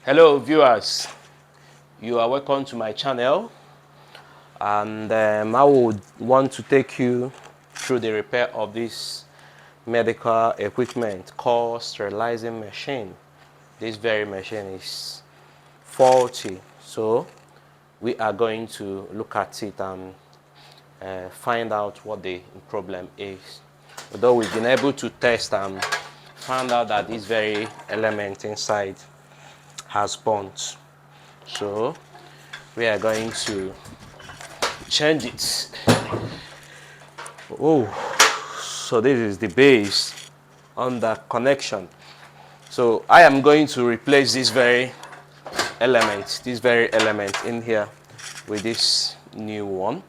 Hello viewers, you are welcome to my channel, and I would want to take you through the repair of this medical equipment called sterilizing machine. This very machine is faulty, so we are going to look at it and find out what the problem is. Although we've been able to test and found out that this very element inside has burnt, so we are going to change it. Oh, so this is the base on the connection. So I am going to replace this very element in here with this new one.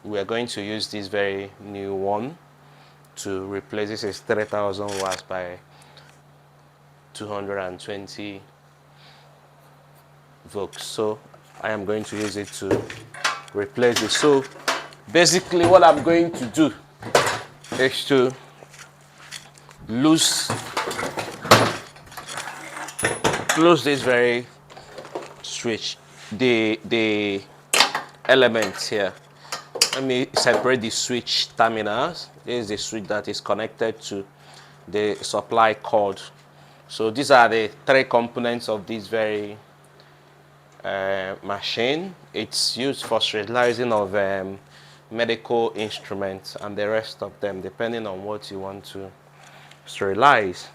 We are going to use this very new one to replace. This is 3000 watts by 220 volts. So I am going to use it to replace it. So basically what I'm going to do is to close this very switch, the elements here. Let me separate the switch terminals. This is the switch that is connected to the supply cord. So these are the three components of this very machine. It's used for sterilizing of medical instruments and the rest of them, depending on what you want to sterilize.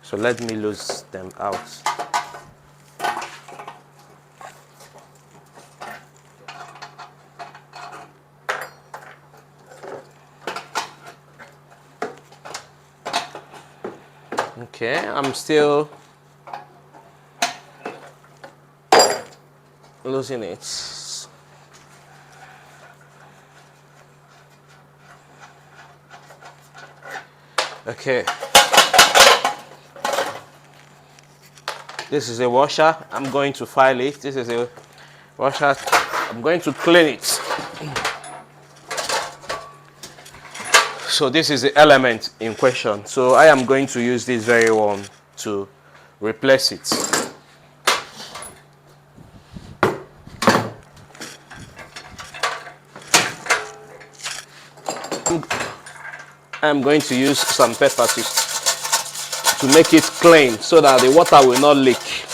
So let me lose them out. Okay, I'm still losing it. Okay, this is a washer. I'm going to file it. This is a washer. I'm going to clean it. So this is the element in question. So I am going to use this very one to replace it. I'm going to use some pepper to make it clean so that the water will not leak.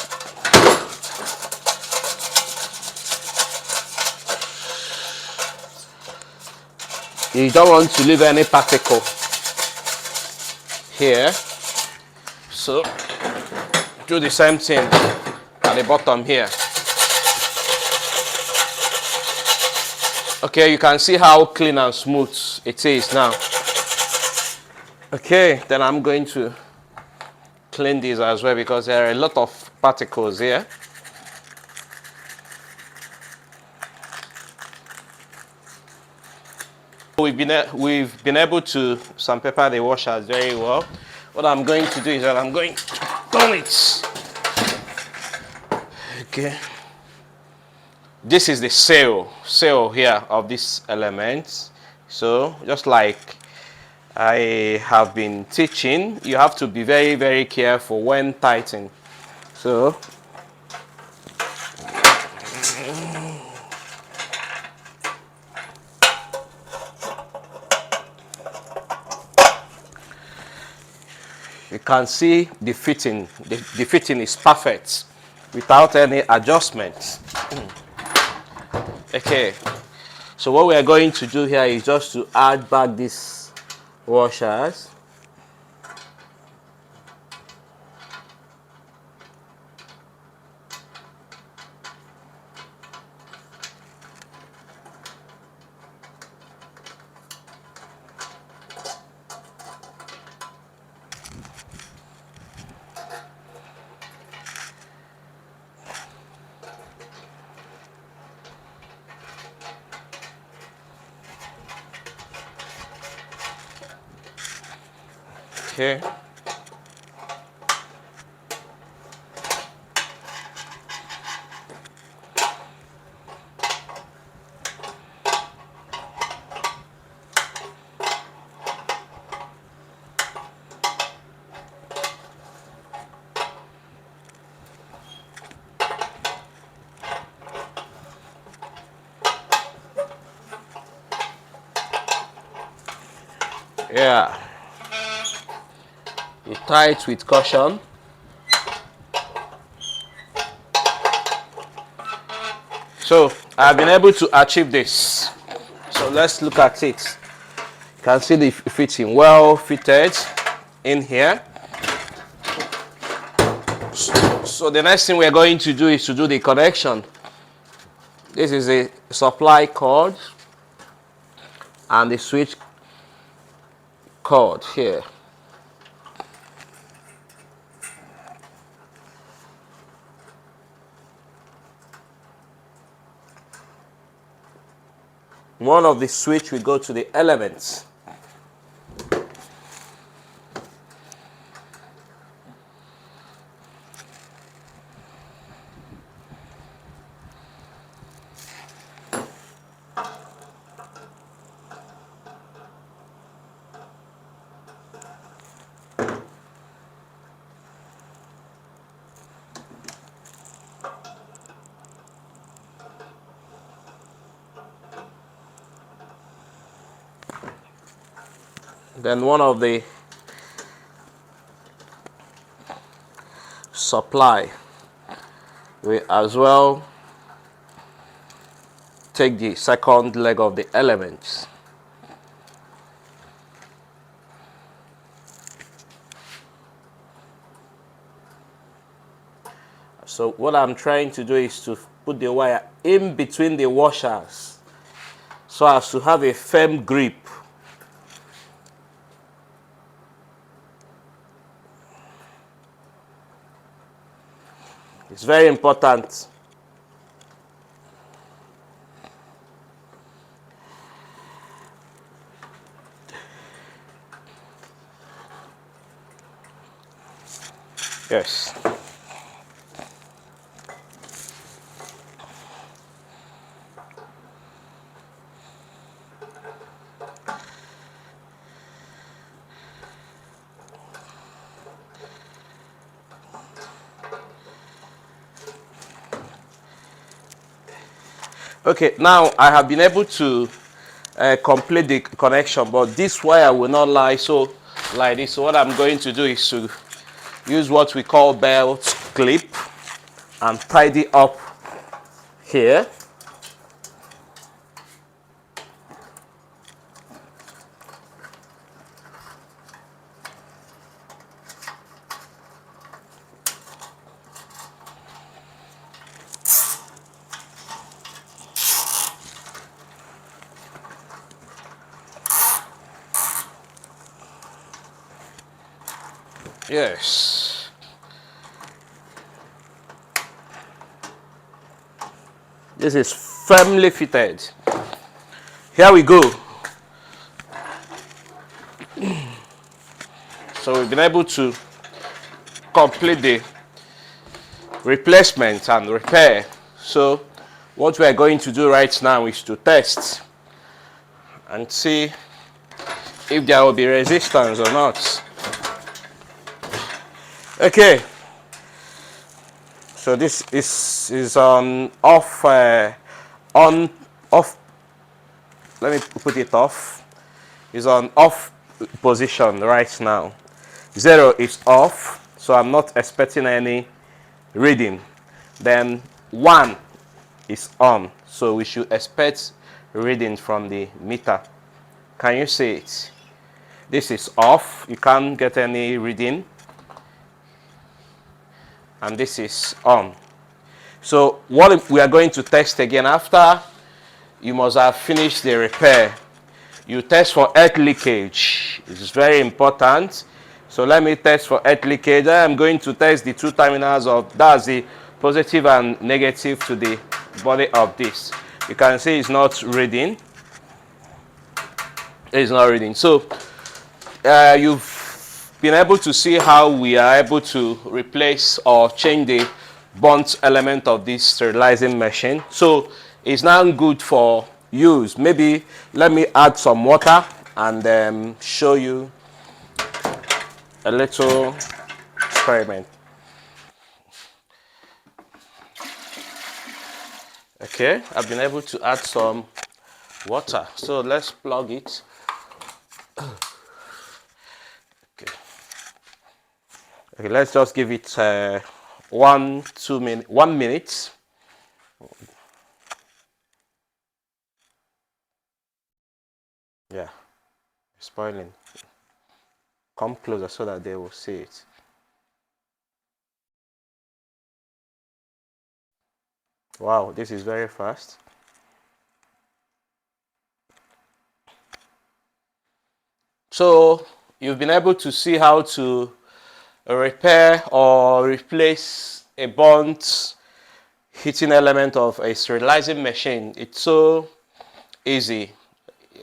You don't want to leave any particle here, so do the same thing at the bottom here. Okay, you can see how clean and smooth it is now. Okay, then I'm going to clean this as well because there are a lot of particles here. We've been able to sandpaper the washers very well. What I'm going to do is that I'm going to turn it. Okay. This is the seal here of this element. So just like I have been teaching, you have to be very, very careful when tightening. So you can see the fitting. The fitting is perfect without any adjustments. Okay, so what we are going to do here is just to add back these washers. Okay. Yeah, you tie it with caution. So I've been able to achieve this. So let's look at it. You can see the fitting well fitted in here. So the next thing we're going to do is to do the connection. This is a supply cord and the switch cord here. One of the switch will go to the elements. Then one of the supply will as well take the second leg of the elements. So what I'm trying to do is to put the wire in between the washers so as to have a firm grip. It's very important. Yes. Okay, now I have been able to complete the connection, but this wire will not lie so like this. So what I'm going to do is to use what we call belt clip and tidy up here. Yes. This is firmly fitted. Here we go. So we've been able to complete the replacement and repair. So what we are going to do right now is to test and see if there will be resistance or not. Okay, so this is on off, off. Let me put it off. It's on off position right now. 0 is off, so I'm not expecting any reading. Then 1 is on, so we should expect reading from the meter. Can you see it? This is off, you can't get any reading. And this is on. So what we are going to test again after you must have finished the repair. You test for earth leakage. It's very important. So let me test for earth leakage. I am going to test the two terminals of, that's the positive and negative to the body of this. You can see it's not reading. It's not reading. So you've been able to see how we are able to replace or change the burnt element of this sterilizing machine. So it's now good for use. Maybe let me add some water and show you a little experiment. Okay, I've been able to add some water. So let's plug it. Okay, let's just give it 1 minute. Yeah, spoiling. Come closer so that they will see it. Wow, this is very fast. So you've been able to see how to repair or replace a burnt heating element of a sterilizing machine. It's so easy.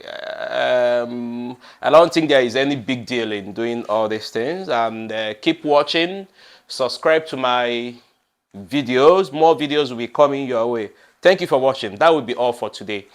I don't think there is any big deal in doing all these things. And keep watching. Subscribe to my videos. More videos will be coming your way. Thank you for watching. That will be all for today.